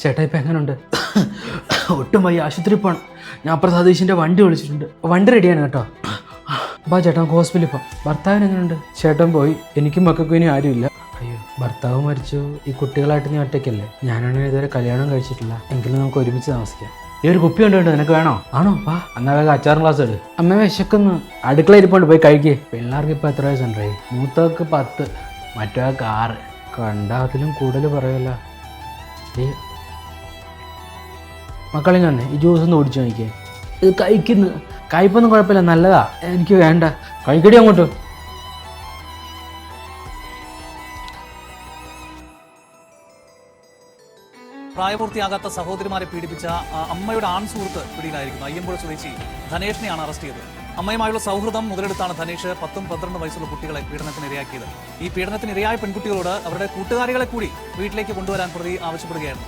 ചേട്ടാ ഇപ്പം എങ്ങനെയുണ്ട്? ഒട്ടും വയ്യ, ആശുപത്രി പോകണം. ഞാൻ അപ്പുറം സതീഷിൻ്റെ വണ്ടി വിളിച്ചിട്ടുണ്ട്. വണ്ടി റെഡിയാണ് കേട്ടോ. അപ്പോൾ ചേട്ടാ ഹോസ്പിറ്റലിൽ പോകാം. ഭർത്താവിന് എങ്ങനെയുണ്ട്? ചേട്ടൻ പോയി. എനിക്കും മക്കൾക്കും ഇനി ആരുമില്ല. അയ്യോ, ഭർത്താവ് മരിച്ചു. ഈ കുട്ടികളായിട്ട് നീ ഒറ്റയ്ക്കല്ലേ? ഞാനാണെങ്കിൽ ഇതുവരെ കല്യാണം കഴിച്ചിട്ടില്ല. എങ്കിലും നമുക്ക് ഒരുമിച്ച് താമസിക്കാം. ഈ ഒരു കുപ്പി കൊണ്ടുണ്ട്, നിനക്ക് വേണോ? ആണോ? വാ, എന്നാൽ വേഗം അച്ചാറും ക്ലാസ് എടു. അമ്മ വിശക്കുന്നു. അടുക്കള ഇരിപ്പോണ്ട് പോയി കഴിക്കേ. പിള്ളേർക്ക് ഇപ്പം എത്ര വയസ്സുണ്ടേ? മൂത്തവർക്ക് 10, മറ്റവർക്ക് 6. കണ്ടാ അതിലും കൂടുതൽ പറയല്ല. മക്കളെ തന്നെ ഈ ജ്യൂസ് ഒന്ന് കുടിച്ചു നോക്കിയേ. ഇത് കഴിക്കുന്നു. കഴിപ്പൊന്നും കുഴപ്പമില്ല, നല്ലതാ. എനിക്ക് വേണ്ട. കഴിക്കടി അങ്ങോട്ട്. പ്രായപൂർത്തിയാകാത്ത സഹോദരിമാരെ പീഡിപ്പിച്ച അമ്മയുടെ ആൺസുഹൃത്ത് പിടിയിലായിരിക്കുന്നു. അയ്യമ്പുഴ സ്വദേശി ധനേഷിനെയാണ് അറസ്റ്റ് ചെയ്തത്. അമ്മയുമായുള്ള സൗഹൃദം മുതലെടുത്താണ് ധനേഷ് 10, 12 വയസ്സുള്ള കുട്ടികളെ പീഡനത്തിനിരയാക്കിയത്. ഈ പീഡനത്തിനിരയായ പെൺകുട്ടികളോട് അവരുടെ കൂട്ടുകാരികളെ കൂടി വീട്ടിലേക്ക് കൊണ്ടുവരാൻ പ്രതി ആവശ്യപ്പെടുകയായിരുന്നു.